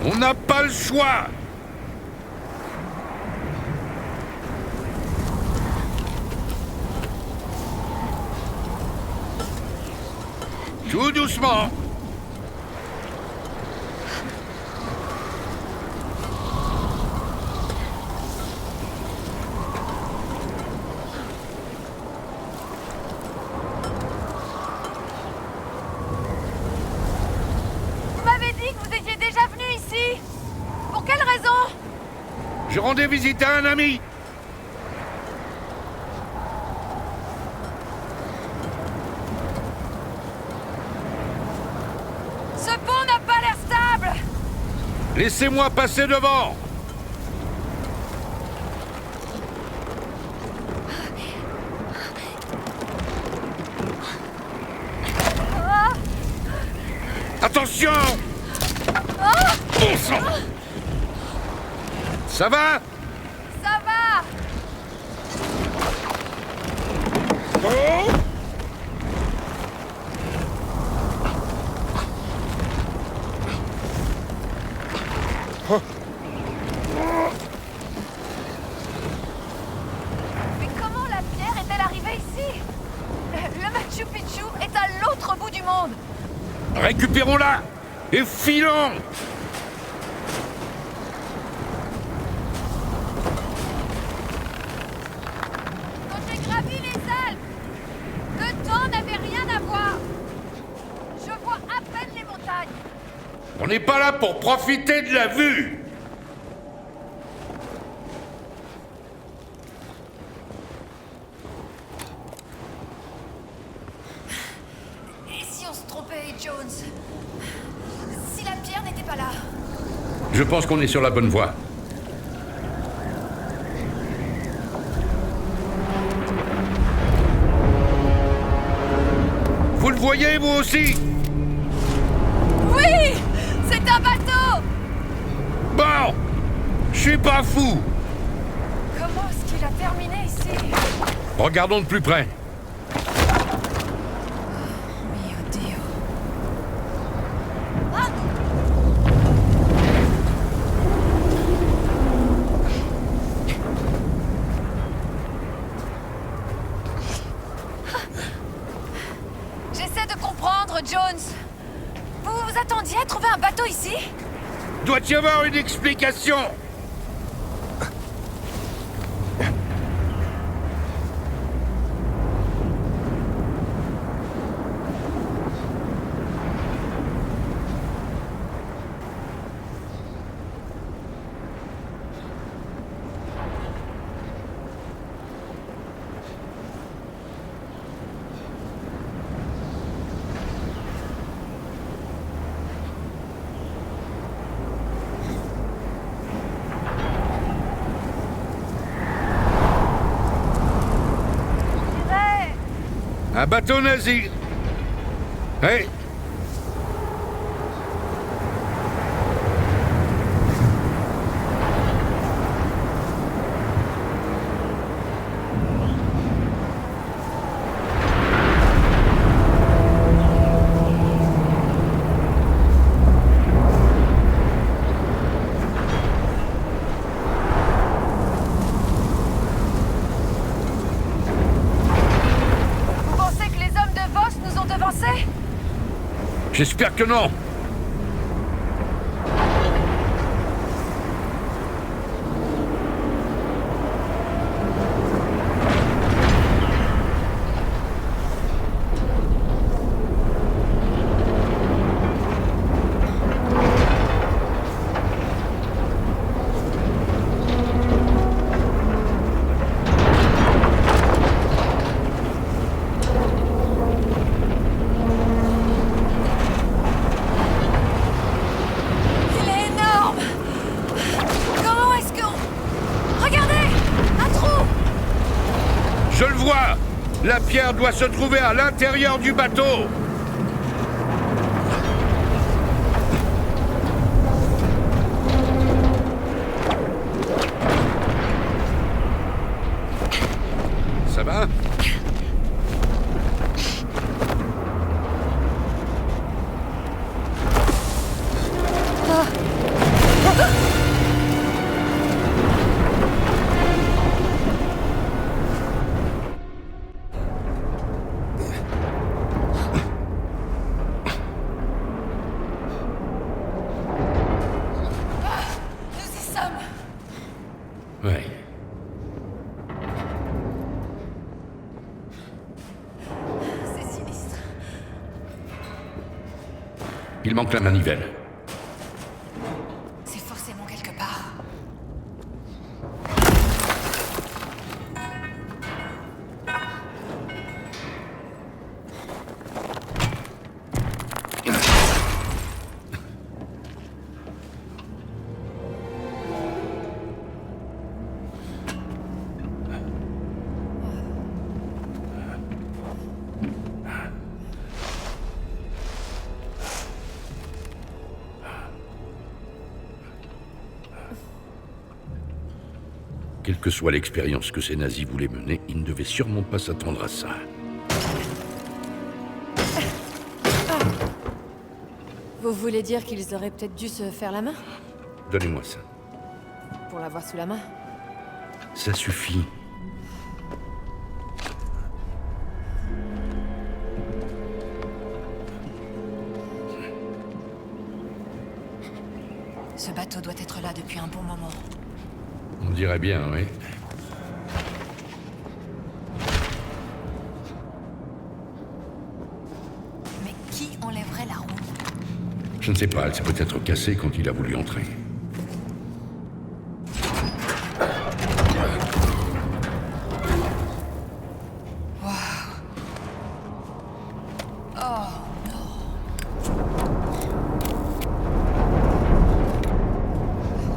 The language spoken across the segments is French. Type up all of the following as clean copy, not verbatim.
On n'a pas le choix. Tout doucement. Vous m'avez dit que vous étiez déjà venu ici. Pour quelle raison? Je rendais visite à un ami. Ce pont n'a pas l'air stable. Laissez-moi passer devant. Attention! Bon sang! Ça va? Ça va. Oh! Mais comment la pierre est-elle arrivée ici? Le Machu Picchu est à l'autre bout du monde. Récupérons-la! Et filons! Quand j'ai gravi les Alpes, le temps n'avait rien à voir. Je vois à peine les montagnes. On n'est pas là pour profiter de la vue! Et si on se trompait, Jones? Si la pierre n'était pas là? Je pense qu'on est sur la bonne voie. Vous le voyez, vous aussi? Oui! C'est un bateau! Bon! Je suis pas fou! Comment est-ce qu'il a terminé ici? Regardons de plus près. Mio Dio. Ah! J'essaie de comprendre, Jones. Vous vous attendiez à trouver un bateau ici? Doit y avoir une explication! On dirait... Un bateau nazi! Hey! Vous pensez que les hommes de Voss nous ont devancés? J'espère que non! Il est énorme! Comment est-ce qu'on... Regardez! Un trou! Je le vois! La pierre doit se trouver à l'intérieur du bateau! Ça va? Il manque la manivelle. C'est forcément quelque part. Quelle que soit l'expérience que ces nazis voulaient mener, ils ne devaient sûrement pas s'attendre à ça. Vous voulez dire qu'ils auraient peut-être dû se faire la main? Donnez-moi ça. Pour l'avoir sous la main? Ça suffit. Ce bateau doit être là depuis un bon moment. On dirait bien, oui. Mais qui enlèverait la roue? Je ne sais pas, elle s'est peut-être cassée quand il a voulu entrer.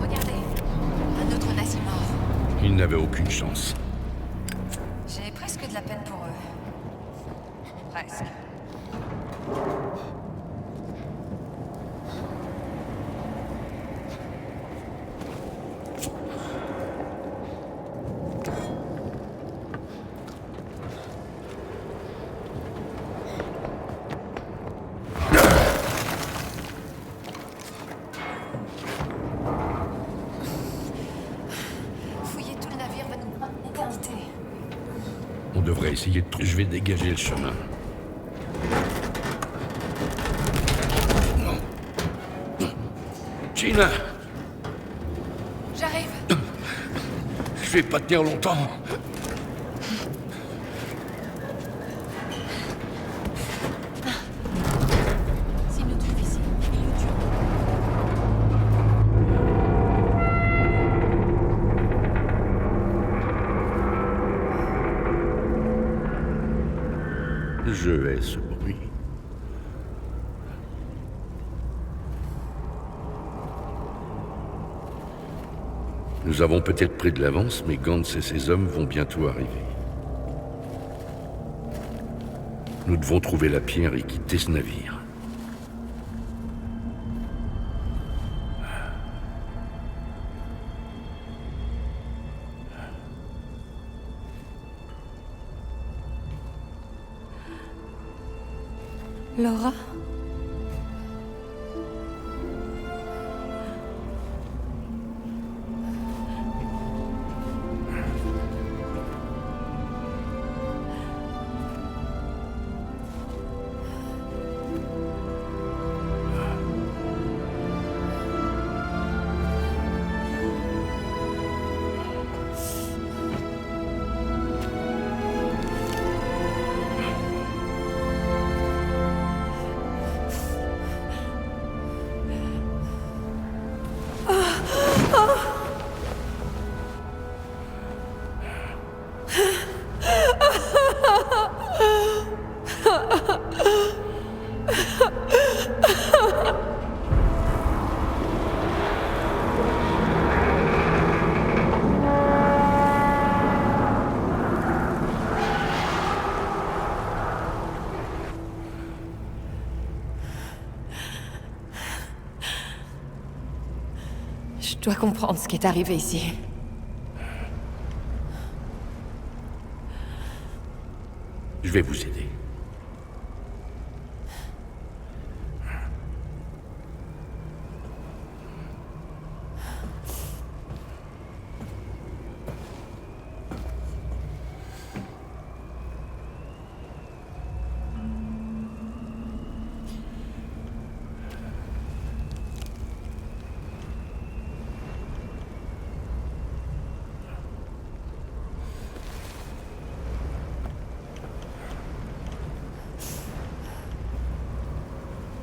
Regardez, un autre nazi mort. Il n'avait aucune chance. J'ai presque de la peine pour eux. Presque. Fouiller tout le navire va nous prendre une éternité. On devrait essayer de... Je vais dégager le chemin. Non. Gina, J'arrive. je vais pas tenir longtemps. S'il nous trouve ici, il nous tue. Je hais ce bruit. Nous avons peut-être pris de l'avance, mais Gantz et ses hommes vont bientôt arriver. Nous devons trouver la pierre et quitter ce navire. Laura? Je dois comprendre ce qui est arrivé ici. Je vais vous aider.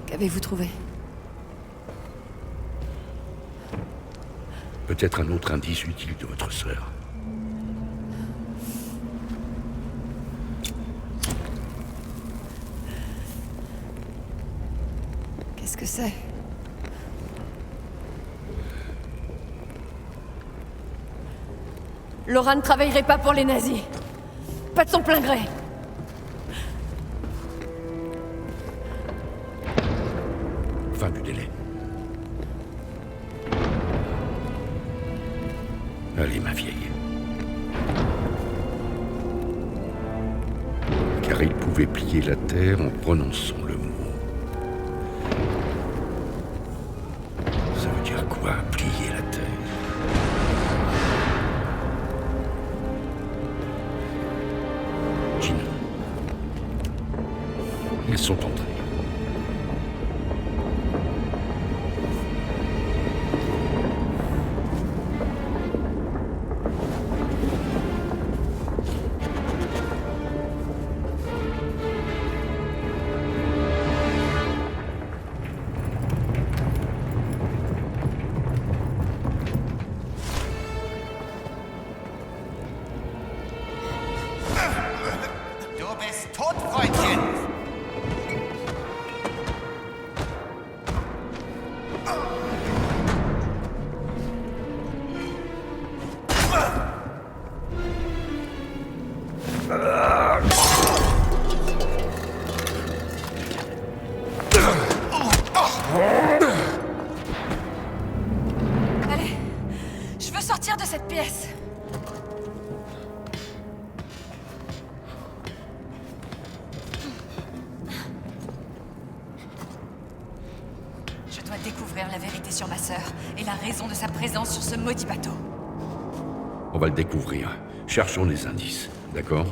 Qu'avez-vous trouvé? Peut-être un autre indice utile de votre sœur. Qu'est-ce que c'est? Laura ne travaillerait pas pour les nazis. Pas de son plein gré. Fin du délai. Allez, ma vieille. Car il pouvait plier la terre en prononçant le mot. Ça veut dire quoi, plier la terre? Gina. Ils sont entrés. Du bist tot, Freundchen! Allez, je veux sortir de cette pièce. Je dois découvrir la vérité sur ma sœur et la raison de sa présence sur ce maudit bateau. On va le découvrir. Cherchons les indices, d'accord?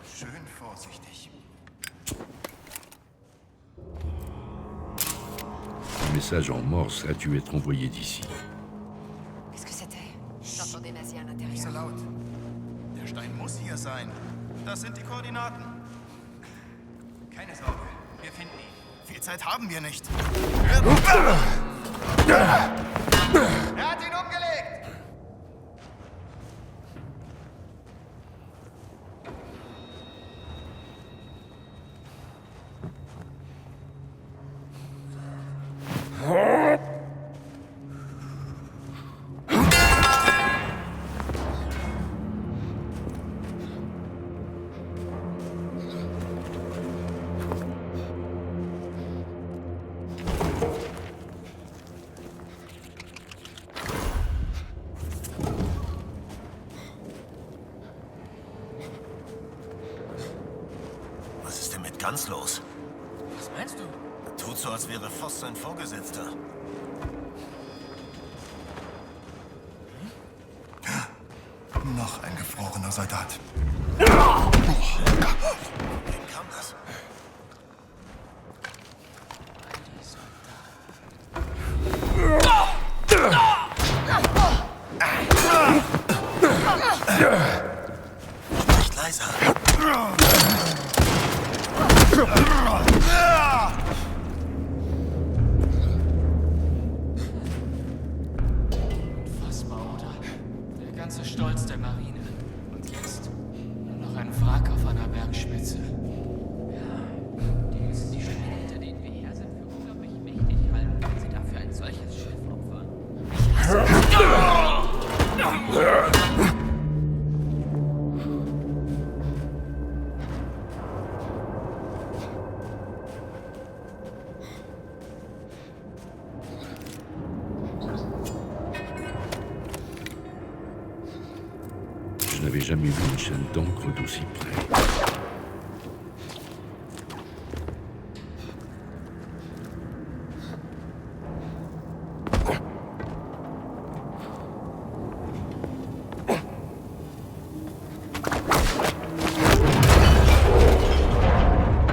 Schön vorsichtig. Le message en morse a dû être envoyé d'ici. Qu'est-ce que c'était? J'entends des nazis à Nicht so l'intérieur. laut. Der Stein muss hier sein. Das sind die Koordinaten. Keine Sorge, wir finden ihn. Viel Zeit haben wir nicht. Er hat ihn umgelegt! Was ist denn mit Ganz los? Was meinst du? Tut so, als wäre Voss sein Vorgesetzter. Noch ein gefrorener Soldat. Wem kam das? Nicht leiser. Unfassbar, oder? Der ganze Stolz der Marine. Und jetzt nur noch ein Wrack auf einer Bergspitze. Ja, die müssen die Schmiede, hinter denen wir her sind, für unglaublich mächtig halten, wenn sie dafür ein solches Schiff opfern. Je n'avais jamais vu une chaîne d'encre d'aussi près.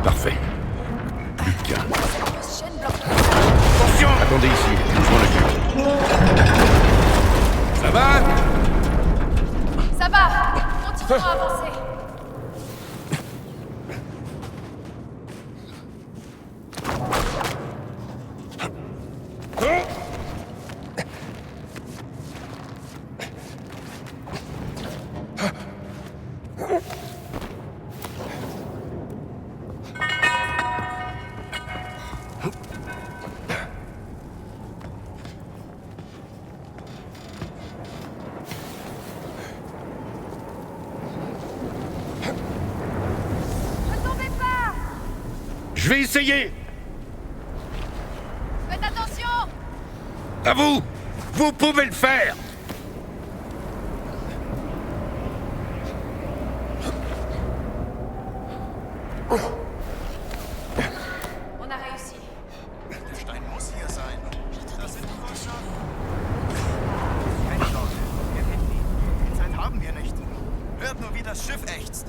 Parfait. Plus qu'un. Attention! Attendez ici, bougeons le cul. Ça va? Ça va! Continuons à avancer. Je vais essayer. Faites attention! À vous. Vous pouvez le faire. On a réussi. Der Stein muss hier sein. Das sind die Koordinaten. Keine Sorge, wir finden ihn. Viel Zeit haben wir nicht. Hört nur, wie das Schiff ächzt.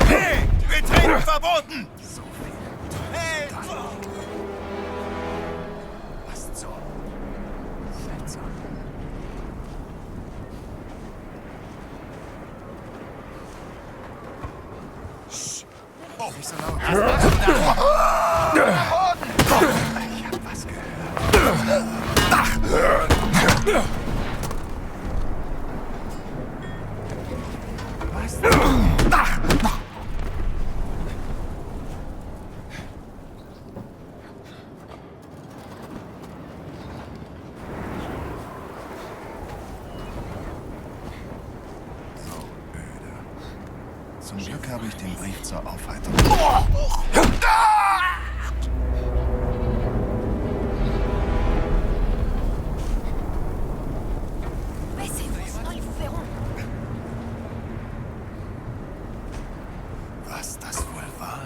Hey! Betreten verboten! So viel. Hey! Was zur... Seltsam. Oh, nicht so laut. Was machst du da? Ich hab was gehört. Zum Glück habe ich den Brief zur Aufheiterung. Baissez-vous, sinon ils vous verront. Was das wohl war?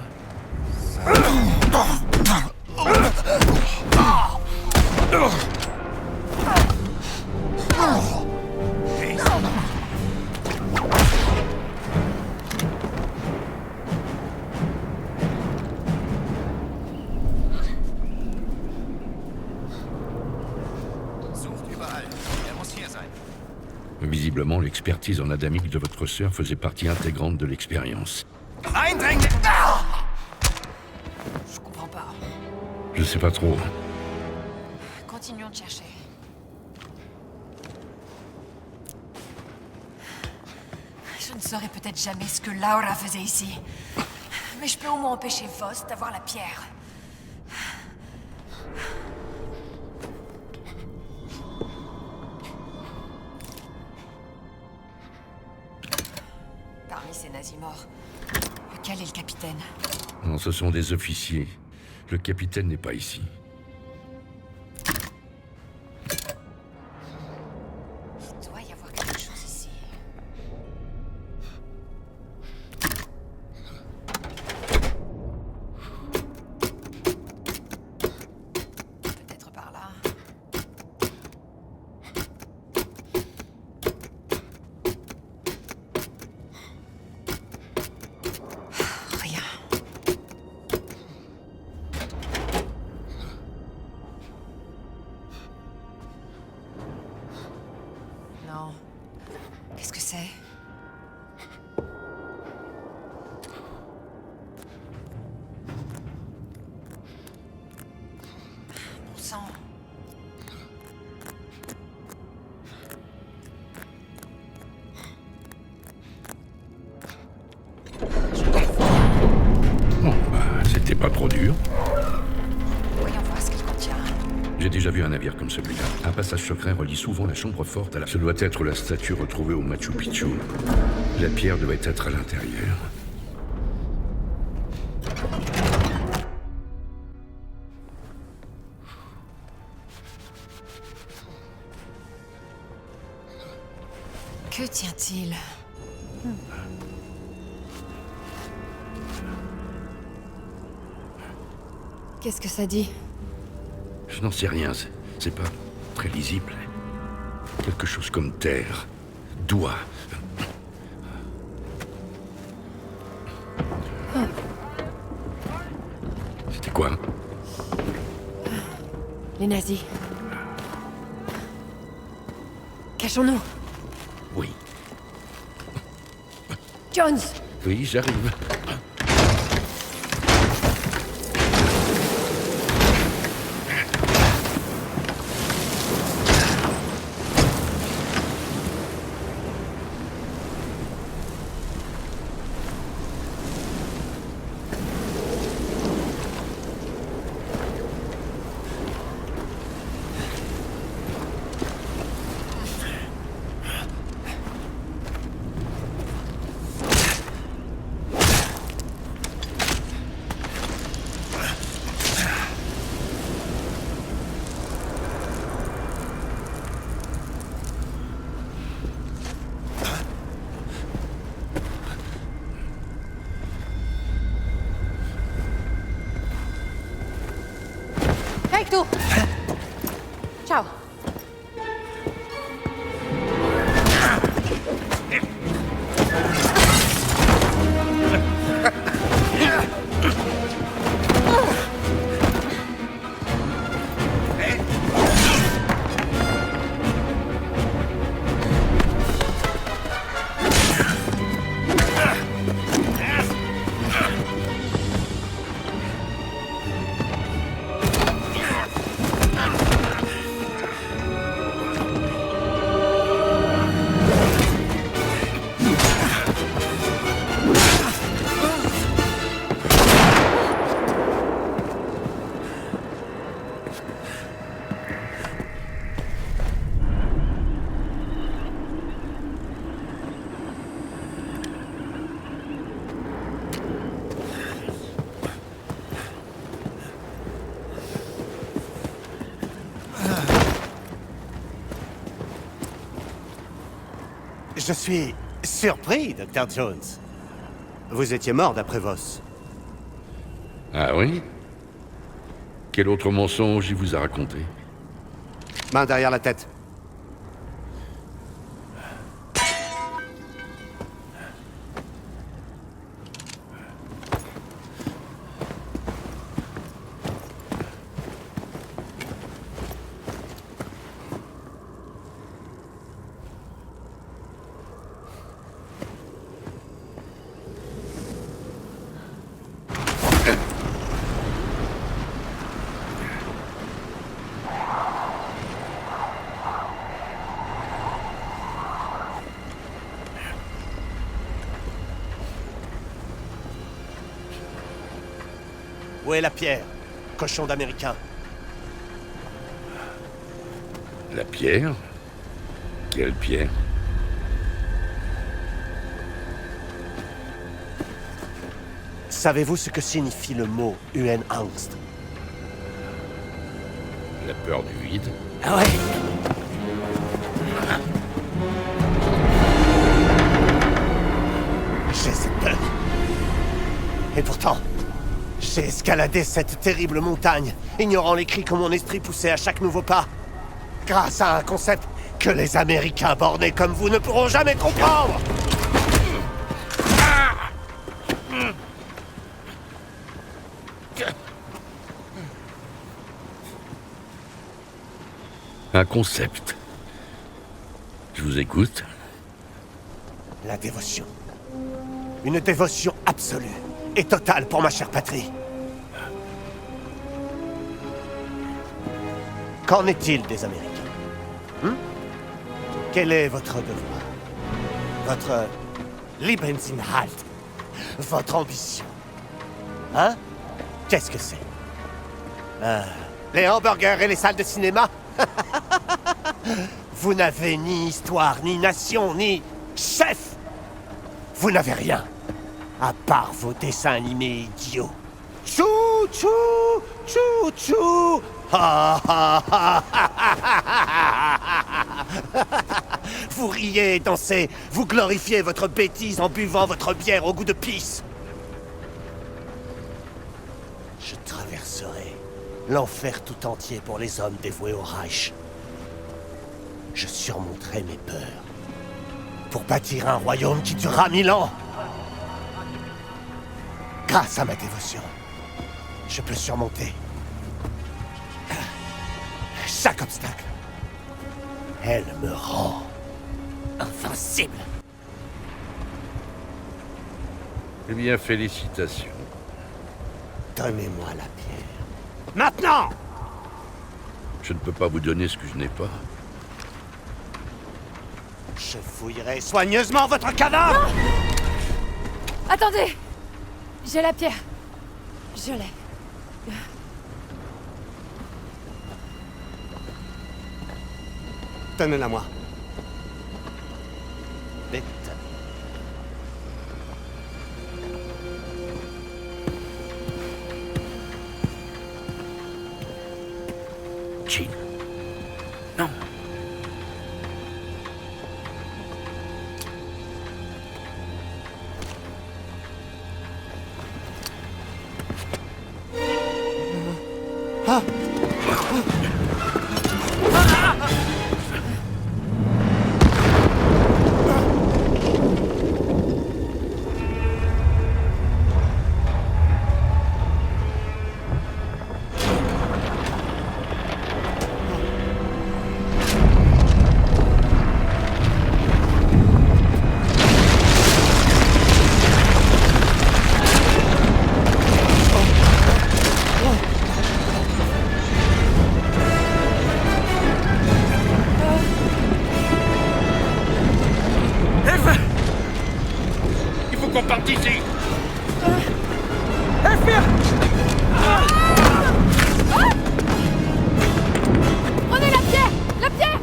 Sucht überall. Er muss hier sein. Visiblement, l'expertise en adamique de votre sœur faisait partie intégrante de l'expérience. Eindringling! Je comprends pas. Je sais pas trop. Continuons de chercher. Je ne saurais peut-être jamais ce que Laura faisait ici. Mais je peux au moins empêcher Voss d'avoir la pierre. Parmi ces nazis morts, lequel est le capitaine? Non, ce sont des officiers. Le capitaine n'est pas ici. Il doit y avoir quelque chose ici. Peut-être par là. Rien. Non. Qu'est-ce que c'est? Bon sang. Bon, bah, c'était pas trop dur. Voyons voir ce qu'il contient. J'ai déjà vu un navire comme celui-là. Un passage secret relie souvent la chambre forte à la... Ce doit être la statue retrouvée au Machu Picchu. La pierre devait être à l'intérieur. Que tient-il? Qu'est-ce que ça dit? Je n'en sais rien, c'est pas très lisible. Quelque chose comme terre, doigt. C'était quoi? Les nazis. Cachons-nous. Oui. Jones! Oui, j'arrive. avec tout. Ciao. Je suis surpris, Dr. Jones. Vous étiez mort d'après Voss. Ah oui? Quel autre mensonge il vous a raconté? Main derrière la tête. Où est la pierre? Cochon d'Américain. La pierre? Quelle pierre? Savez-vous ce que signifie le mot Höhenangst? La peur du vide? Ah ouais. J'ai cette peur. Et pourtant, j'ai escaladé cette terrible montagne, ignorant les cris que mon esprit poussait à chaque nouveau pas. Grâce à un concept que les Américains bornés comme vous ne pourront jamais comprendre. Un concept. Je vous écoute. La dévotion. Une dévotion absolue et totale pour ma chère patrie. Qu'en est-il des Américains? Quel est votre devoir? Votre Lebensinhalt? Votre ambition? Hein? Qu'est-ce que c'est? Les hamburgers et les salles de cinéma? Vous n'avez ni histoire, ni nation, ni chef. Vous n'avez rien, à part vos dessins animés idiots. Chou, chou, chou, chou. Ha, ha, ha, ha, ha, ha. Vous riez et dansez, vous glorifiez votre bêtise en buvant votre bière au goût de pisse. Je traverserai l'enfer tout entier pour les hommes dévoués au Reich. Je surmonterai mes peurs pour bâtir un royaume qui durera 1000 ans. Grâce à ma dévotion, je peux surmonter chaque obstacle. Elle me rend invincible. Eh bien, félicitations. Donnez-moi la pierre. Maintenant! Je ne peux pas vous donner ce que je n'ai pas. Je fouillerai soigneusement votre cadavre! Attendez! J'ai la pierre. Je l'ai. Donnez-la moi. Vite. Jean. Non. Ah! Elfir! Prenez la pierre! La pierre!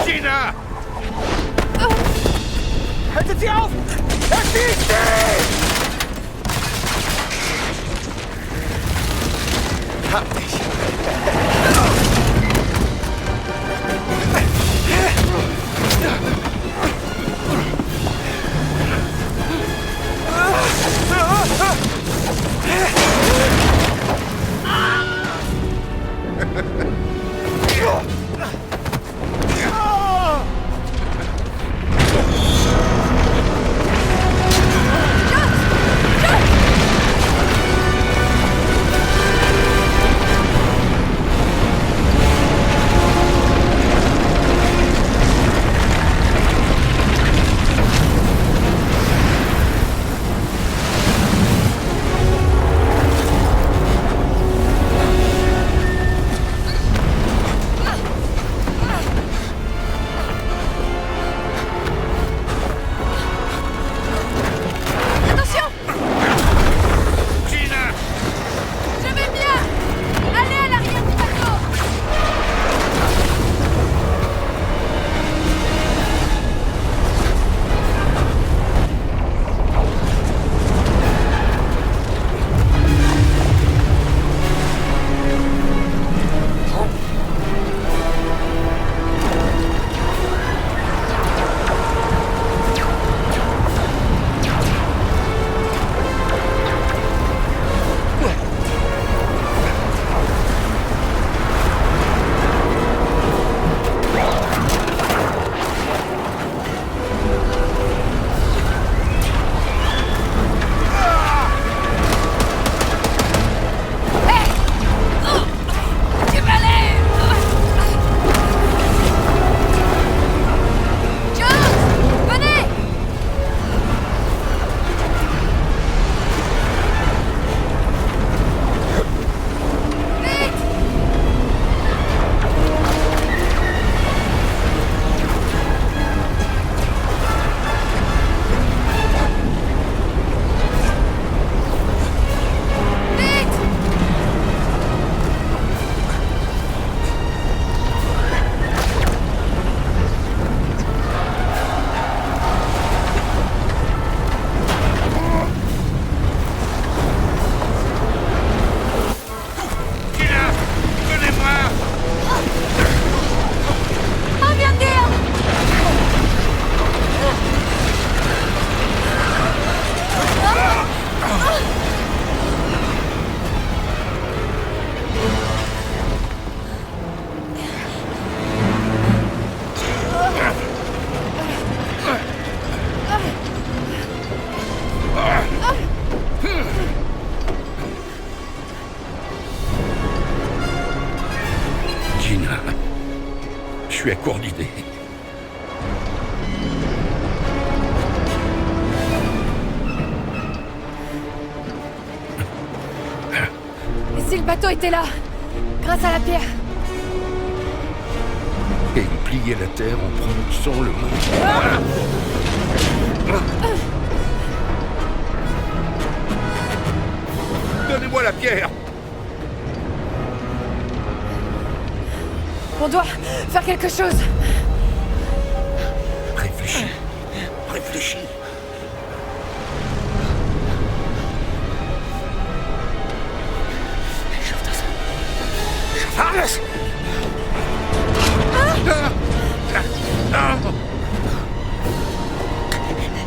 Gina! Haltet sie auf! Erschießt sie! Hab dich. Je suis accordidé. Et si le bateau était là? Grâce à la pierre. Et il pliait la terre en prononçant le mot. Donnez-moi la pierre! On doit faire quelque chose. Réfléchis. Réfléchis. Alles!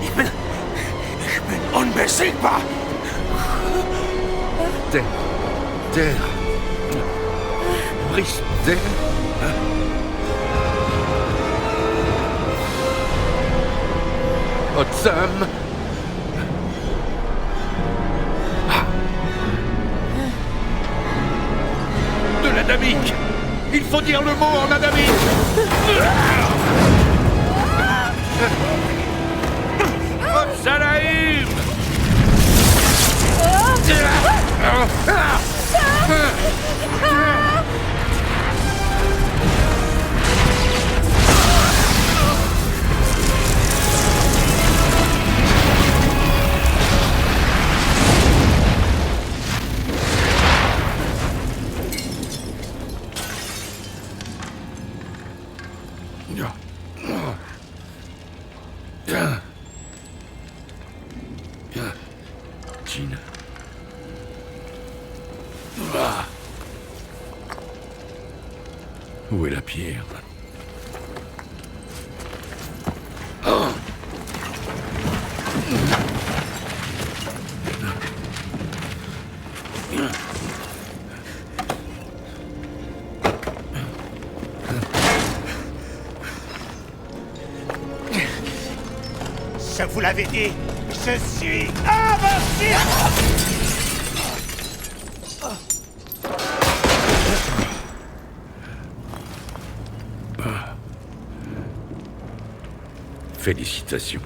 Ich bin unbesiegbar! Terre. Brice, terre. Otsam. De l'adamique. Il faut dire le mot en adamique. Otsalaïm. Jean. Où est la pierre? Je vous l'avais dit, je suis invincible! Félicitations.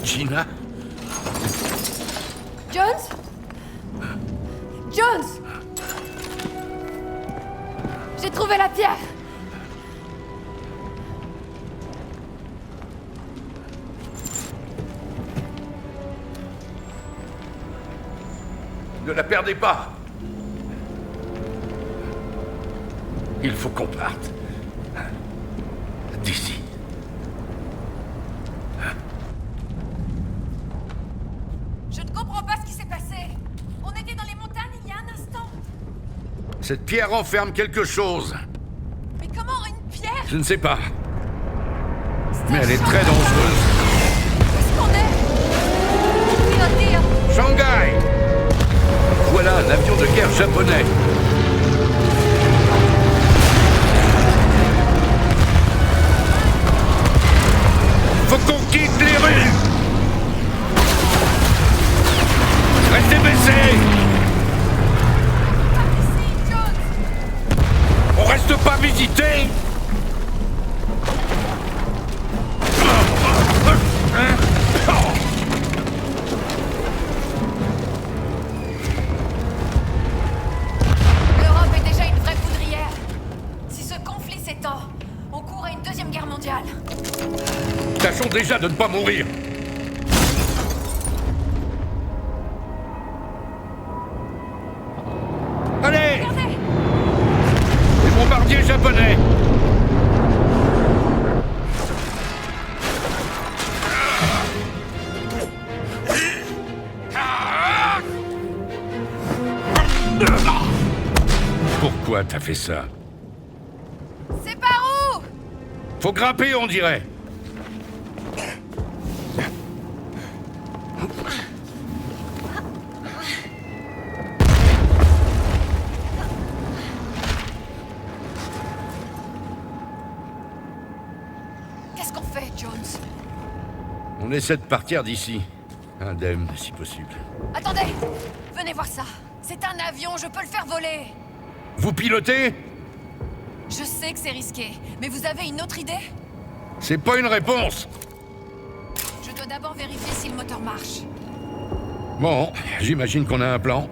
Gina? Jones? Jones! J'ai trouvé la pierre! Ne la perdez pas. Il faut qu'on parte. D'ici. Je ne comprends pas ce qui s'est passé. On était dans les montagnes il y a un instant. Cette pierre renferme quelque chose. Mais comment une pierre? Je ne sais pas. C'est Mais un elle est champ. très dangereuse. Qu'est-ce qu'on est? Piloter. Shanghai! Voilà un avion de guerre japonais. Faut qu'on quitte les rues! Restez baissés! Par ici, Jones. On reste pas visiter! L'Europe est déjà une vraie poudrière. Si ce conflit s'étend, on court à une deuxième guerre mondiale. Tâchons déjà de ne pas mourir. Allez! Regardez! Les bombardiers japonais! Pourquoi t'as fait ça? C'est par où? Faut grimper, on dirait. Qu'est-ce qu'on fait, Jones? On essaie de partir d'ici. Indemne, si possible. Attendez! Venez voir ça. C'est un avion, je peux le faire voler. Vous pilotez? Je sais que c'est risqué, mais vous avez une autre idée? C'est pas une réponse. Je dois d'abord vérifier si le moteur marche. Bon, j'imagine qu'on a un plan.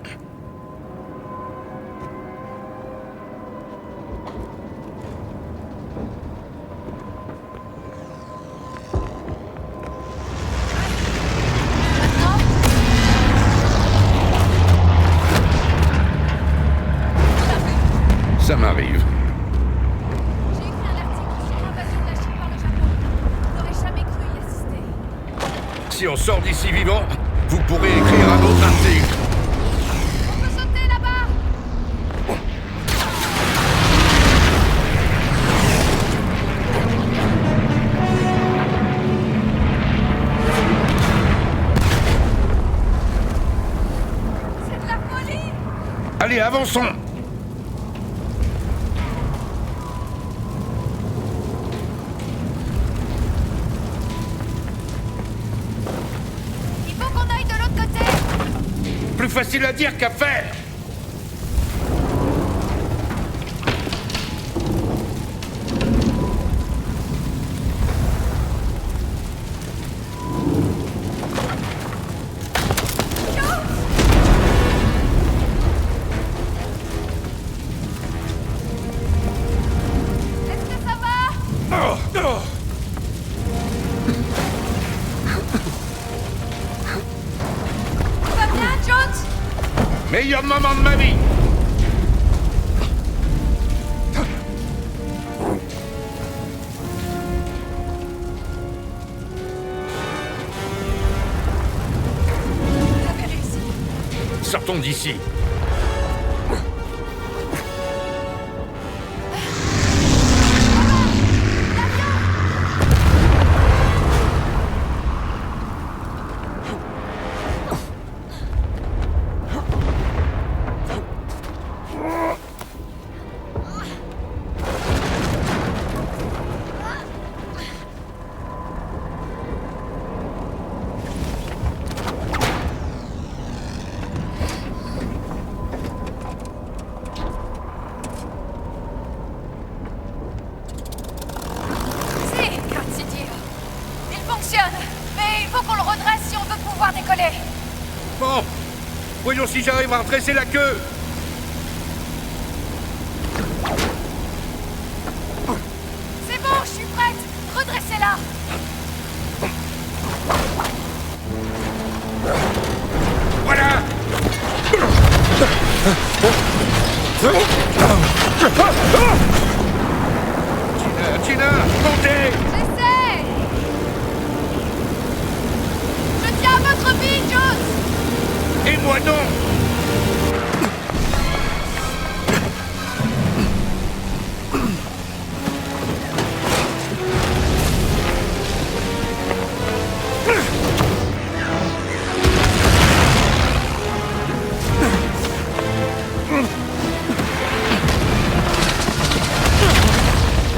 Maintenant? T'as vu? Ça m'arrive. J'ai écrit un article sur l'invasion de la Chine par le Japon. Vous n'aurez jamais cru y assister. Si on sort d'ici vivant, vous pourrez écrire un autre article. On peut sauter là-bas! C'est de la folie! Allez, avançons. Il faut qu'on aille de l'autre côté! Plus facile à dire qu'à faire. Est-ce que ça va? Tout va bien, Jones? Meilleur moment de ma vie! Vous avez réussi. Sortons d'ici. Si, Garcidier. Il fonctionne. Mais il faut qu'on le redresse si on veut pouvoir décoller. Bon, voyons si j'arrive à redresser la queue. C'est bon, je suis prête. Redressez-la. Voilà! Tina, montez! J'essaie! Je tiens à votre vie, Jones! Et moi non!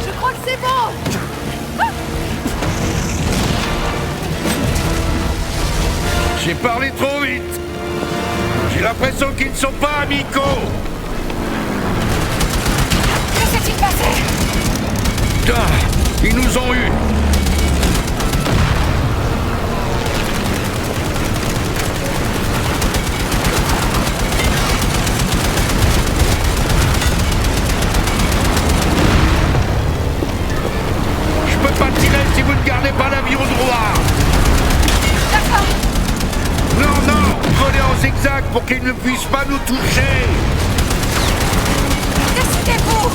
Je crois que c'est bon! J'ai parlé trop vite! J'ai l'impression qu'ils ne sont pas amicaux! Que s'est-il passé? Putain, ils nous ont eus! Je peux pas tirer si vous ne gardez pas l'avion droit! D'accord. Non, non! Volez en zigzag pour qu'ils ne puissent pas nous toucher! Décidez-vous.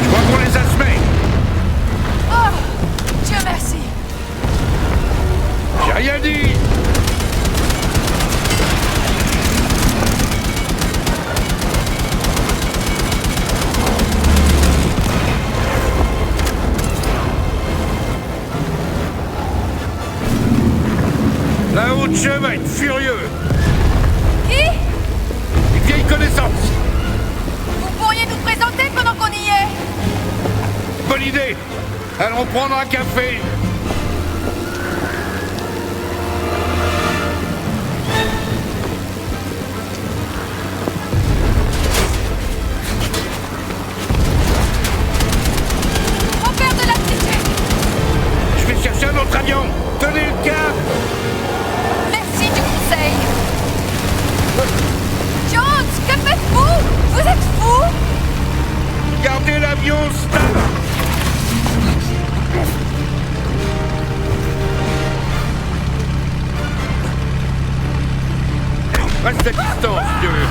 Je crois qu'on les a semés! Oh, Dieu merci. J'ai rien dit! La haute jeu va être furieux! Qui? Une vieille connaissance! Vous pourriez nous présenter pendant qu'on y est? Bonne idée! Allons prendre un café! On perd de l'altitude! Je vais chercher un autre avion! Tenez le cap! Merci du conseil! Jones, que faites-vous? Vous êtes fou? Gardez l'avion stable! Reste à distance, vieux!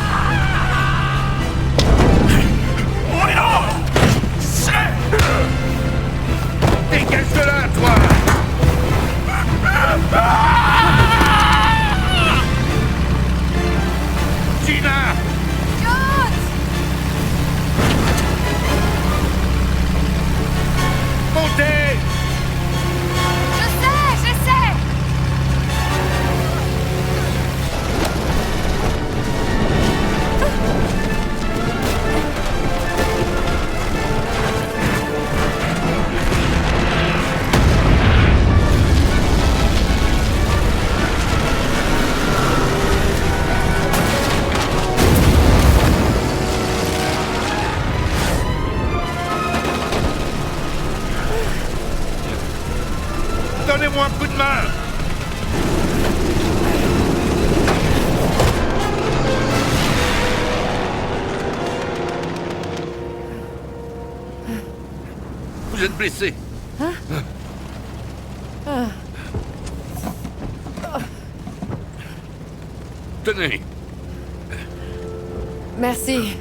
Dégage de là, toi! Tina! Jones! Montez! Je sais! êtes blessé. Tenez. Merci.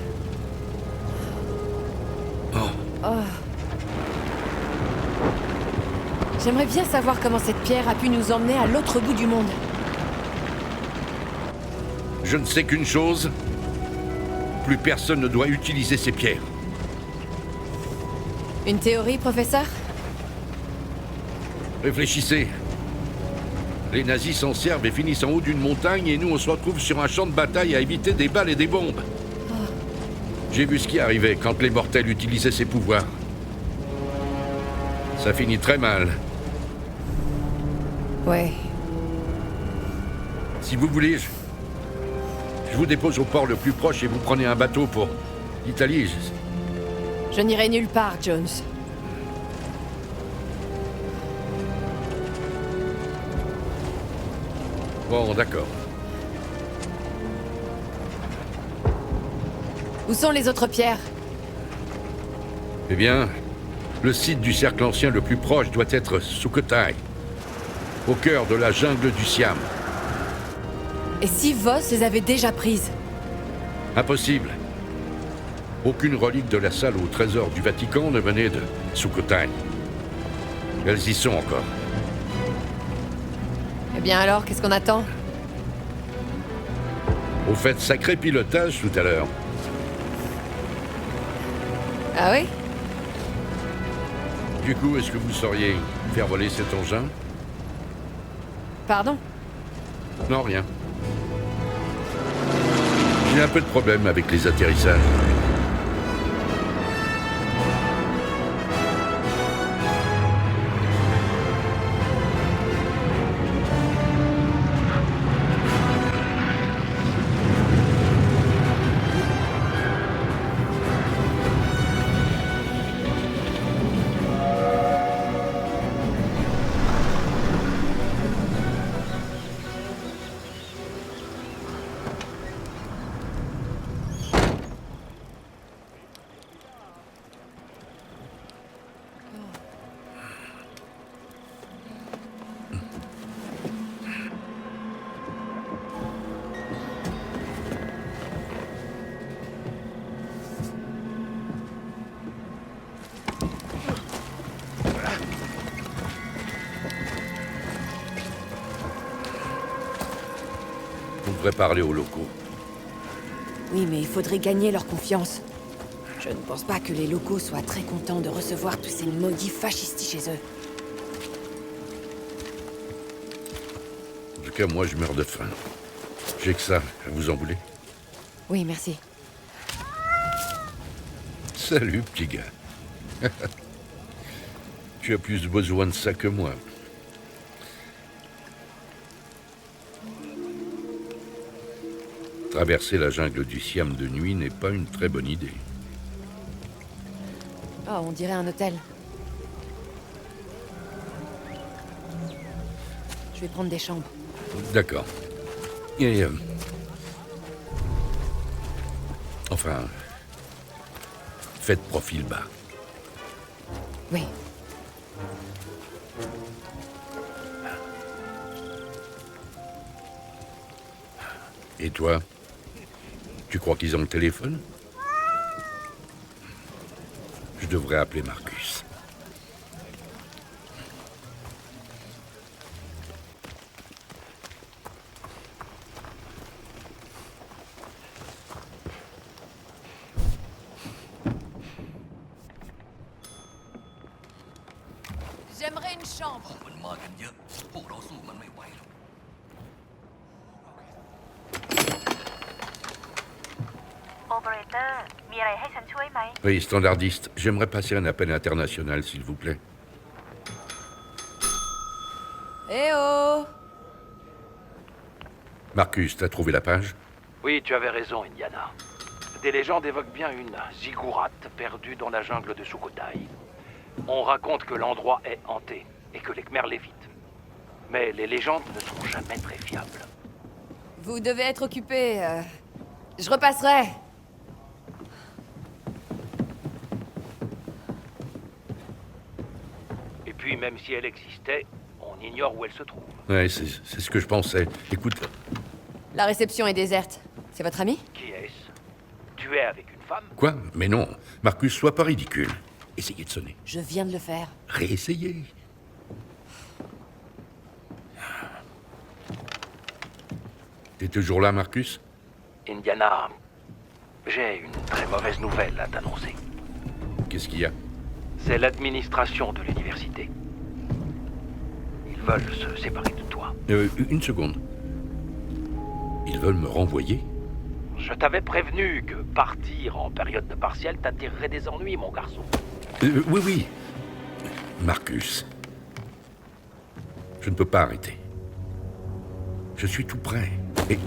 J'aimerais bien savoir comment cette pierre a pu nous emmener à l'autre bout du monde. Je ne sais qu'une chose. Plus personne ne doit utiliser ces pierres. Une théorie, professeur? Réfléchissez. Les nazis s'en servent et finissent en haut d'une montagne et nous on se retrouve sur un champ de bataille à éviter des balles et des bombes. J'ai vu ce qui arrivait quand les mortels utilisaient ces pouvoirs. Ça finit très mal. Ouais. Si vous voulez, je vous dépose au port le plus proche et vous prenez un bateau pour l'Italie. Je n'irai nulle part, Jones. Bon, d'accord. Où sont les autres pierres? Eh bien, le site du cercle ancien le plus proche doit être Sukhothai, au cœur de la jungle du Siam. Et si Voss les avait déjà prises? Impossible. Aucune relique de la salle au trésor du Vatican ne venait de Sukhothai. Elles y sont encore. Eh bien alors, qu'est-ce qu'on attend? Au fait, sacré pilotage tout à l'heure. Ah oui? Du coup, est-ce que vous sauriez faire voler cet engin? Pardon? Non, rien. J'ai un peu de problème avec les atterrissages. On devrait parler aux locaux. Oui, mais il faudrait gagner leur confiance. Je ne pense pas que les locaux soient très contents de recevoir tous ces maudits fascistes chez eux. En tout cas, moi, je meurs de faim. J'ai que ça. Vous en voulez? Oui, merci. Salut, petit gars. Tu as plus besoin de ça que moi. Traverser la jungle du Siam de nuit n'est pas une très bonne idée. Oh, on dirait un hôtel. Je vais prendre des chambres. D'accord. Et... enfin... faites profil bas. Oui. Et toi? Tu crois qu'ils ont le téléphone? Je devrais appeler Marcus. J'aimerais une chambre. มันมากันเยอะ พวกเราสู้มันไม่ไหวหรอก Operator มีอะไรให้ฉันช่วยไหม Oui, standardiste. J'aimerais passer un appel international, s'il vous plaît. Eh oh! Marcus, t'as trouvé la page? Oui, tu avais raison, Indiana. Des légendes évoquent bien une ziggourate perdue dans la jungle de Sukhothai. On raconte que l'endroit est hanté et que les Khmers l'évitent. Mais les légendes ne sont jamais très fiables. Vous devez être occupé. Je repasserai. même si elle existait, on ignore où elle se trouve. Ouais, c'est ce que je pensais. Écoute, La réception est déserte. C'est votre ami? Qui est-ce? Tu es avec une femme? quoi? Mais non, Marcus, sois pas ridicule. Essayez de sonner. Je viens de le faire. Réessayez. T'es toujours là, Marcus? Indiana, j'ai une très mauvaise nouvelle à t'annoncer. Qu'est-ce qu'il y a? C'est l'administration de l'université. Ils veulent se séparer de toi. Une seconde. Ils veulent me renvoyer? Je t'avais prévenu que partir en période de partiel t'attirerait des ennuis, mon garçon. Oui, oui. Marcus. Je ne peux pas arrêter. Je suis tout prêt. Et...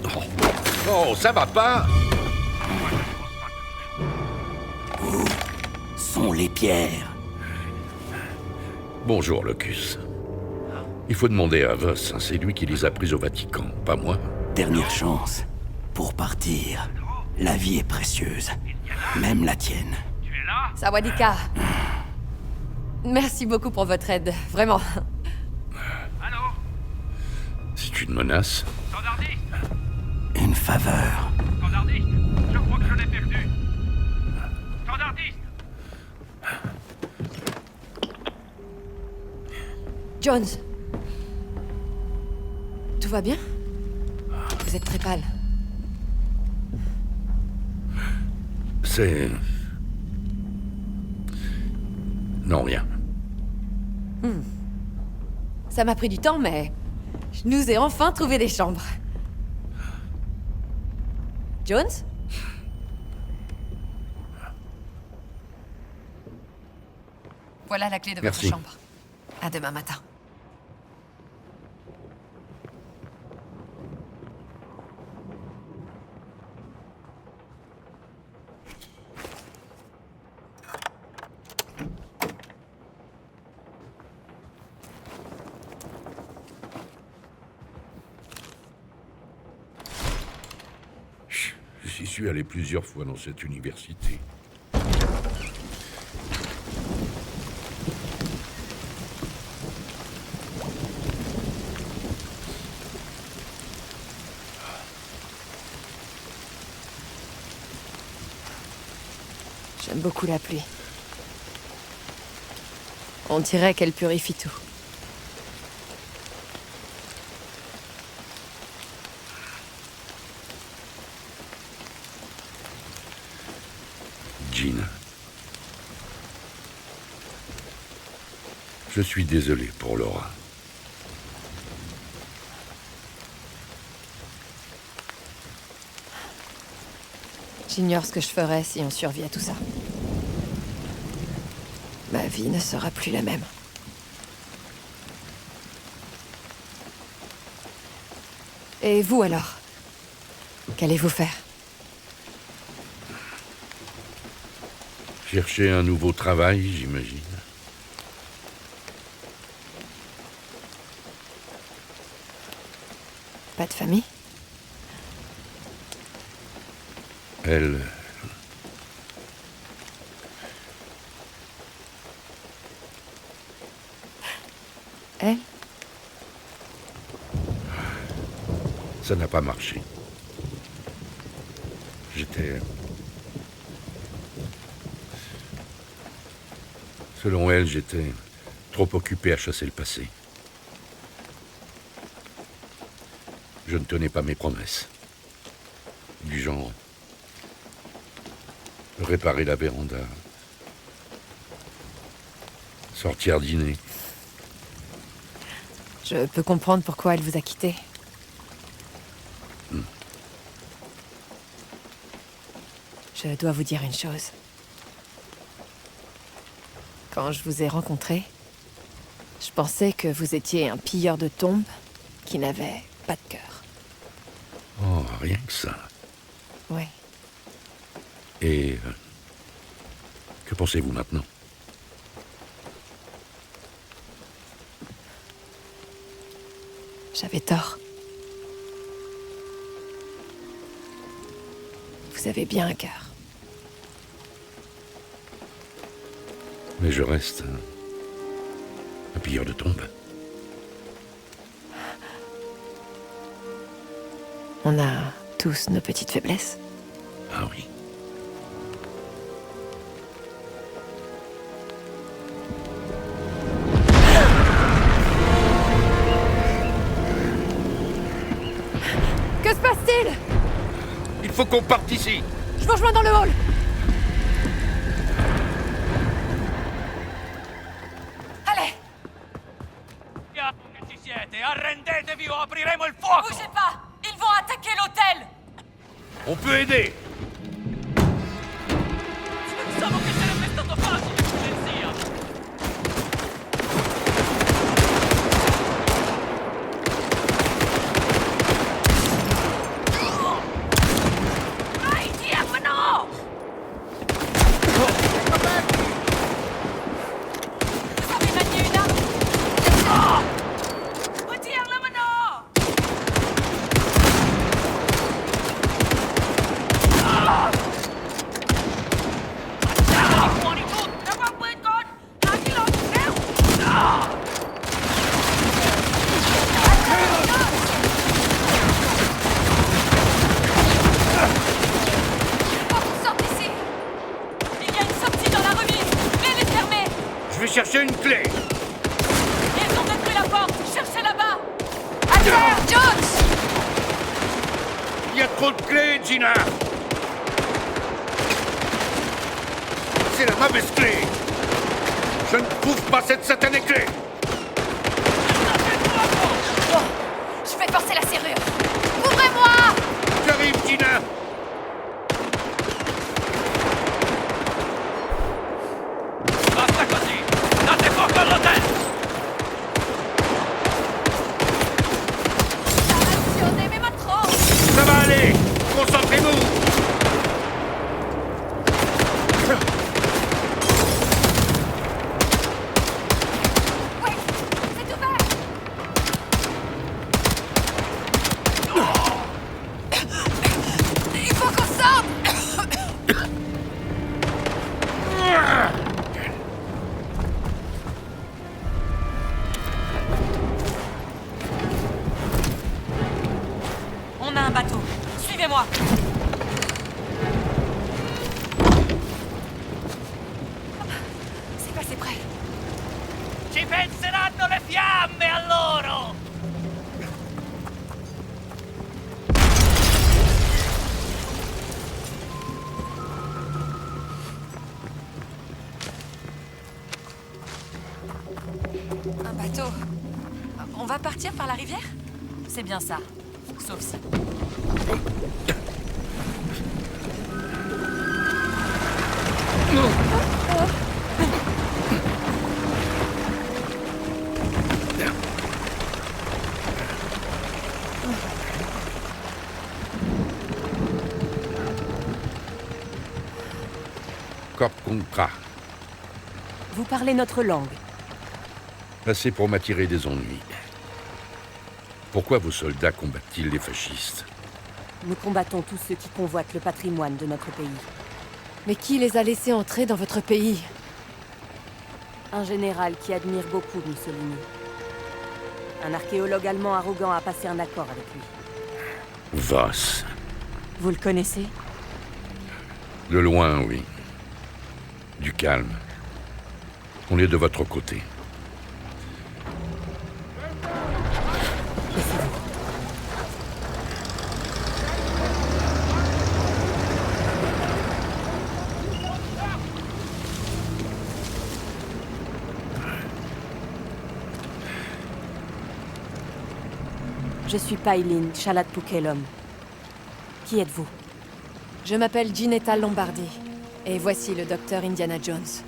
Oh, ça va pas! Où sont les pierres? Bonjour, Locus. Il faut demander à Voss, hein, c'est lui qui les a prises au Vatican, pas moi. Dernière chance. Pour partir. La vie est précieuse. Même la tienne. Sawadika. Merci beaucoup pour votre aide, vraiment. C'est une menace. Une faveur. Standardiste, je crois que je l'ai perdu. Standardiste! Jones. Tout va bien? Vous êtes très pâle. C'est... Non, rien. Ça m'a pris du temps, mais... je nous ai enfin trouvé des chambres. Jones? Voilà la clé de votre Merci. chambre. À demain matin. J'y suis allé plusieurs fois dans cette université. J'aime beaucoup la pluie. On dirait qu'elle purifie tout. Jean. Je suis désolé pour Laura. J'ignore ce que je ferais si on survit à tout ça. Ma vie ne sera plus la même. Et vous alors? Qu'allez-vous faire? Chercher un nouveau travail, j'imagine. Pas de famille? Elle... Elle? Ça n'a pas marché. J'étais... Selon elle, j'étais trop occupé à chasser le passé. Je ne tenais pas mes promesses. Du genre... réparer la véranda. Sortir dîner. Je peux comprendre pourquoi elle vous a quitté. Je dois vous dire une chose. Quand je vous ai rencontré, je pensais que vous étiez un pilleur de tombes qui n'avait pas de cœur. Oh, rien que ça. Oui. Et... que pensez-vous maintenant? J'avais tort. Vous avez bien un cœur. Mais je reste Un pilleur de tombes. On a tous nos petites faiblesses. Ah oui. Que se passe-t-il? Il faut qu'on parte d'ici. Je vous rejoins dans le hall. Allez, Che ci siete? Arrendetevi o apriremo il fuoco! Bougez pas! Ils vont attaquer l'hôtel! On peut aider. Pensavo che sarebbe stato facile, polizia! Ai, diavolo! Vous avez manié une arme? Retire-le maintenant! Fuori tutti! ระวังปืนก่อนหาที่หลบเร็ว Faut qu'on sorte d'ici! Il y a une sortie dans la remise! Clé est fermée! Je vais chercher une clé. Ils ont détruit la porte! Cherchez là-bas! À terre, Jones! Il y a trop de clés, Gina. C'est la mauvaise clé. Je ne trouve pas cette satanée clé. Je vais forcer la serrure! Ouvrez-moi! J'arrive, Gina. Basta così! Date fuoco all'hotel! Actionnez mes matrons! Ça va aller. Concentrez-vous. Oui, c'est ouvert! Il faut qu'on sorte! On a un bateau. Suivez-moi! C'est passé près. Ci penseranno le fiamme a loro! Un bateau. On va partir par la rivière? C'est bien ça. Sauf si. Corp Contra. Vous parlez notre langue. Assez pour m'attirer des ennuis. Pourquoi vos soldats combattent-ils les fascistes? Nous combattons tous ceux qui convoitent le patrimoine de notre pays. Mais qui les a laissés entrer dans votre pays? Un général qui admire beaucoup Mussolini. Un archéologue allemand arrogant a passé un accord avec lui. Voss. Vous le connaissez? De loin, oui. Du calme. On est de votre côté. Je suis Pailin Chalat-Poukelom. Qui êtes-vous? Je m'appelle Ginetta Lombardi. Et voici le docteur Indiana Jones.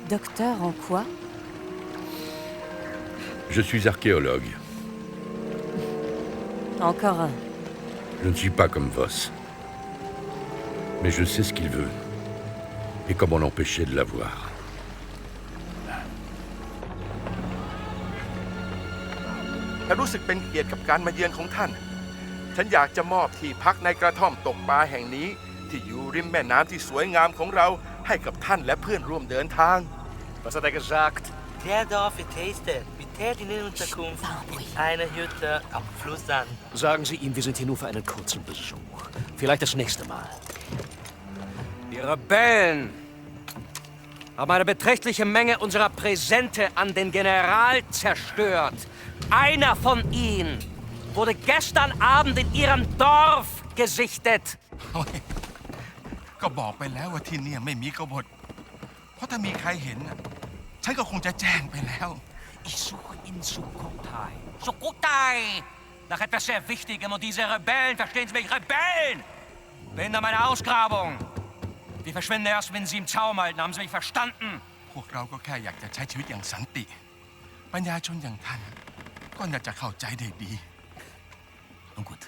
Docteur en quoi? Je suis archéologue. Encore un. Je ne suis pas comme Voss. Mais je sais ce qu'il veut. Et comment l'empêcher de l'avoir.ฉันรู้สึกเป็นเกียรติกับการมาเยือนของท่าน ฉันอยากจะมอบที่พักในกระท่อมตกปลาแห่งนี้ที่อยู่ริมแม่น้ำที่สวยงามของเราให้กับท่านและเพื่อนร่วมเดินทาง Was hat er gesagt? Der Dorf tastet. Mit in Unterkunft. Eine Hütte am Fluss an. Sagen Sie ihm, wir sind hier nur für einen kurzen Besuch. Vielleicht das nächste Mal. Die Rebellen haben eine beträchtliche Menge unserer Präsente an den General zerstört. Einer von ihnen wurde gestern Abend in Ihrem Dorf gesichtet. ก็บอกไปแล้วว่าที่นี่ไม่มีกบฏเพราะถ้ามีใครเห็นฉันก็คงจะแจ้งไปแล้ว Ich suche in Sukhothai. Sukhothai! Nach etwas sehr Wichtigem und diese Rebellen, verstehen Sie mich, Rebellen! Behindern meine Ausgrabung. Wir verschwinden erst, wenn Sie im Zaum halten. Haben Sie mich verstanden? พวกเราก็แค่อยากจะใช้ชีวิตอย่างสันติปัญญาชนอย่างท่านก็น่าจะเข้าใจได้ดี Nun gut.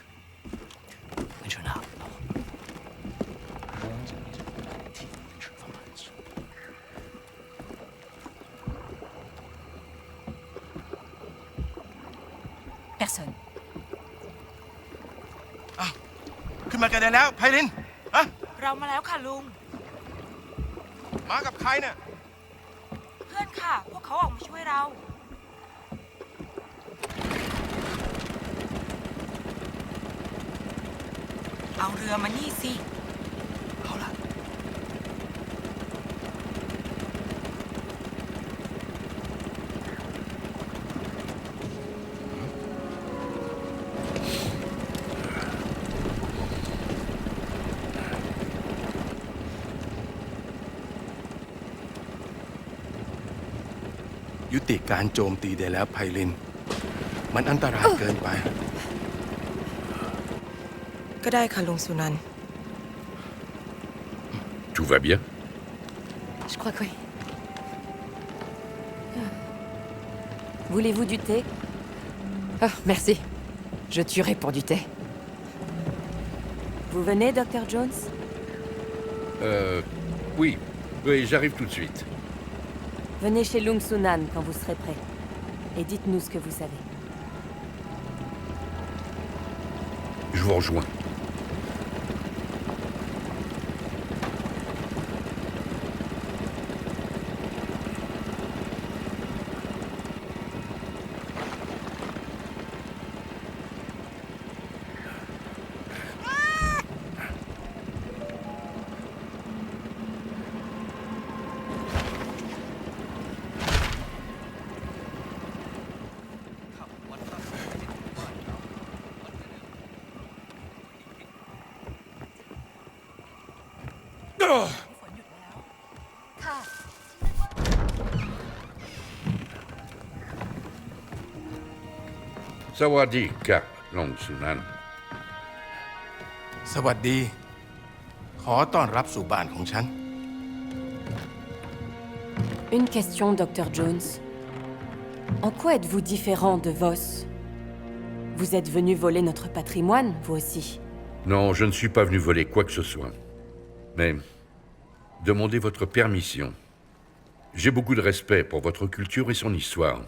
Einen schönen Abend noch. Personne. ขึ้นมากันได้แล้วไพลินอะ เรามาแล้วค่ะลุง มากับใครเนี่ย เพื่อนค่ะ พวกเขาออกมาช่วยเรา เอาเรือมานี่สิ เอาล่ะ ยุติการโจมตีได้แล้วไพลิน มันอันตรายเกินไป ก็ได้ค่ะลุงสุนันท์ Tout va bien? Je crois que oui. Voulez-vous du thé? Oh, merci. Je tuerai pour du thé. Vous venez, Dr. Jones? Oui. Oui, j'arrive tout de suite. Venez chez Lung Sunan quand vous serez prêt. Et dites-nous ce que vous savez. Je vous rejoins. Sawadi, Kap Long Sunan. สวัสดี ขอต้อนรับสู่บ้านของฉัน Une question, Dr. Jones. En quoi êtes-vous différent de Voss? Vous êtes venu voler notre patrimoine, vous aussi? Non, je ne suis pas venu voler quoi que ce soit. Mais demandez votre permission. J'ai beaucoup de respect pour votre culture et son histoire.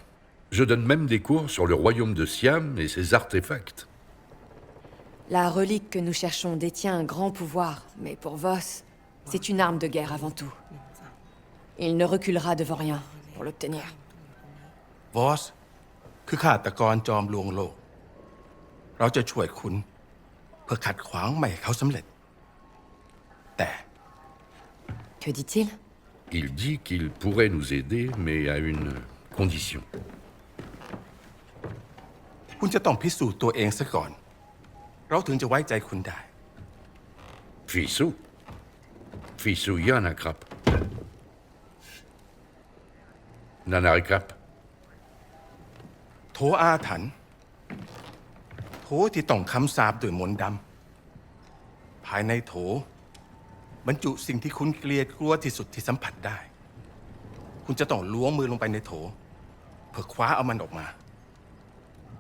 Je donne même des cours sur le royaume de Siam et ses artefacts. La relique que nous cherchons détient un grand pouvoir, mais pour Voss, c'est une arme de guerre avant tout. Il ne reculera devant rien pour l'obtenir. วอสคือฆาตกรจอมลวงโลก เราจะช่วยคุณเพื่อขัดขวางไม่ให้เขาสำเร็จ แต่ Que dit-il? Il dit qu'il pourrait nous aider, mais à une condition. คุณจะต้องพิสูจน์ตัวเองซะก่อน เราถึงจะไว้ใจคุณได้ Fissou? Fissou Yanakrap. Nanarikrap. โถอาถรรพ์โถที่ต้องคำสาปด้วยมนต์ดำภายในโถบรรจุสิ่งที่คุณเกลียดกลัวที่สุดที่สัมผัสได้ คุณจะต้องล้วงมือลงไปในโถเพื่อคว้าเอามันออกมา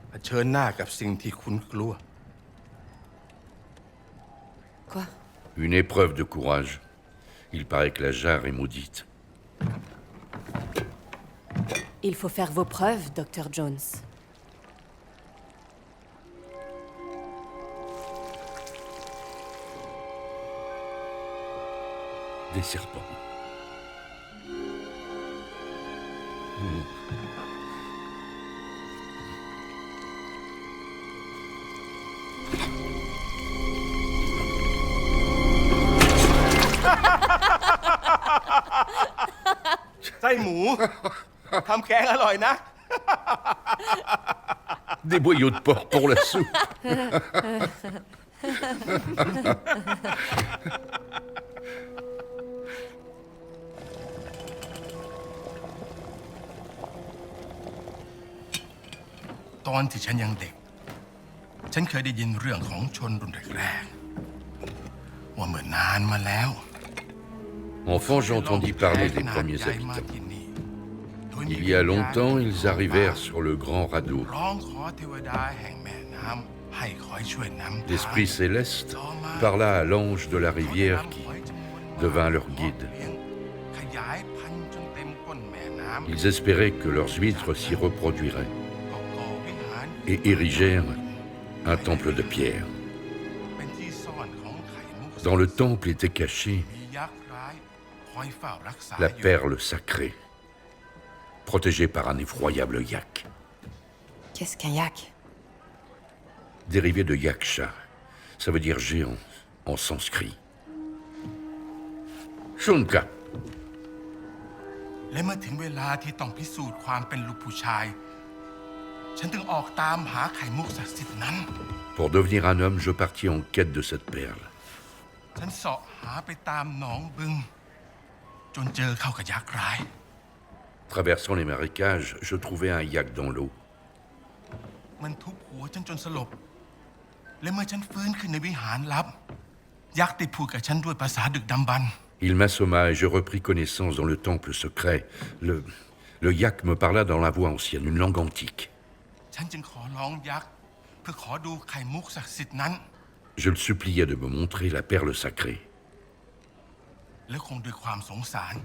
เผชิญหน้ากับสิ่งที่คุณกลัว Quoi? Une épreuve de courage. Il paraît que la jarre est maudite. Il faut faire vos preuves, Dr. Jones. Des serpents. ส้หมู ทำแกงอร่อยนะ Des boyaux de porc pour la soupe. ตอนที่ฉันยังเด็ก ฉันเคยได้ยินเรื่องของชนรุ่นแรกๆว่าเมื่อนานมาแล้ว Enfant, j'entendis parler des premiers habitants. Il y a longtemps, ils arrivèrent sur le grand radeau. ร้องขอเทวดาแห่งแม่น้ำให้คอยช่วยนำทาง L'esprit céleste parla à l'ange de la rivière qui devint leur guide. ขยายพันธุ์จนเต็มก้นแม่น้ำ Ils espéraient que leurs huîtres s'y reproduiraient ก่อวิหาร et érigèrent un temple de pierre. เป็นที่ซ่อนของไข่มุก Dans le temple était cachée มียักษ์ร้ายคอยเฝ้ารักษา la อยู่ perle sacrée, protégée par un effroyable yak, Qu'est-ce qu'un yak? dérivé de yaksha. Ça veut dire géant en sanskrit. Shunka. และเมื่อถึงเวลาที่ต้องพิสูจน์ความเป็นลูกผู้ชาย ฉันถึงออกตามหาไข่มุกศักดิ์สิทธิ์นั้น Pour devenir un homme, je partis en quête de cette perle. ฉันเสาะหาไปตามหนองบึง จนเจอเข้ากับยักษ์ร้าย Traversant les marécages, je trouvai un yak dans l'eau. มันทุบหัวฉันจนสลบ และเมื่อฉันฟื้นขึ้นในวิหารลับ ยักษ์ได้พูดกับฉันด้วยภาษาดึกดำบรรพ์ Il m'assomma et je repris connaissance dans le temple secret. Le yak me parla dans la voix ancienne, une langue antique. ฉันจึงขอร้องยักษ์เพื่อขอดูไข่มุกศักดิ์สิทธิ์นั้น Je le suppliai de me montrer la perle sacrée. และคงด้วยความสงสาร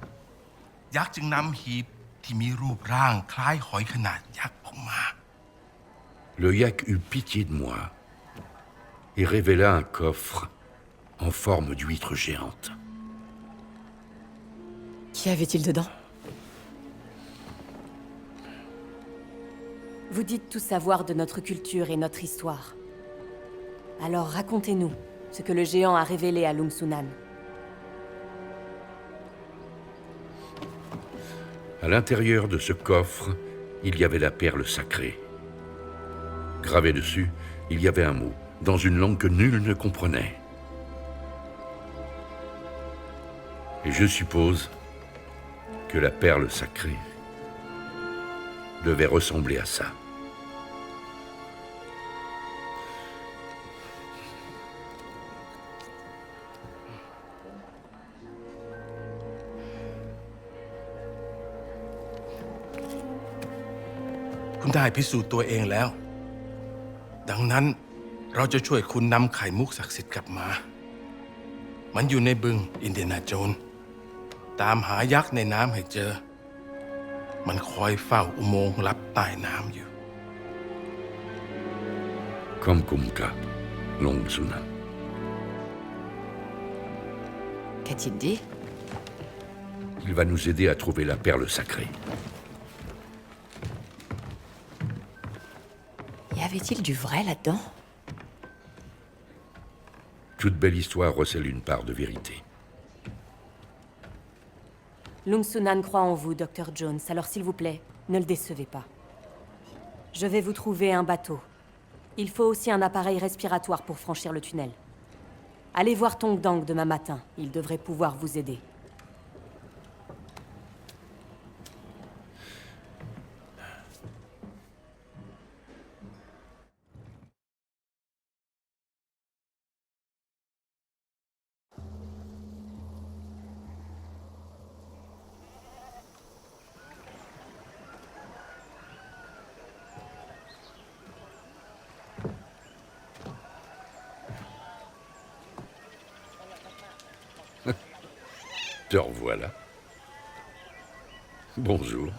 ยักษ์จึงนำหีบที่มีรูปร่างคล้ายหอยขนาดยักษ์ออกมา Le yak eut pitié de moi et révéla un coffre en forme d'huître géante. Qu'y avait-il dedans? Vous dites tout savoir de notre culture et notre histoire. Alors racontez-nous ce que le géant a révélé à Lung Sunan. À l'intérieur de ce coffre, il y avait la perle sacrée. Gravé dessus, il y avait un mot, dans une langue que nul ne comprenait. Et je suppose que la perle sacrée devait ressembler à ça. Vous avez puพิสูจน์ตัวเองแล้ว ดังนั้นเราจะช่วยคุณนำไข่มุกศักดิ์สิทธิ์กลับมา มันอยู่ในบึงอินเดียนาโจนส์ตามหายักษ์ในน้ำให้เจอ มันคอยเฝ้าอุโมงค์ลับใต้น้ำอยู่ Comme Kumka, Long Sunan. Qu'a-t-il dit? Il va nous aider à trouver la perle sacrée. Y avait-il du vrai là-dedans? Toute belle histoire recèle une part de vérité. Lung Sunan croit en vous, Dr. Jones, alors s'il vous plaît, ne le décevez pas. Je vais vous trouver un bateau. Il faut aussi un appareil respiratoire pour franchir le tunnel. Allez voir Tong Dang demain matin, il devrait pouvoir vous aider. Te revoilà. Bonjour.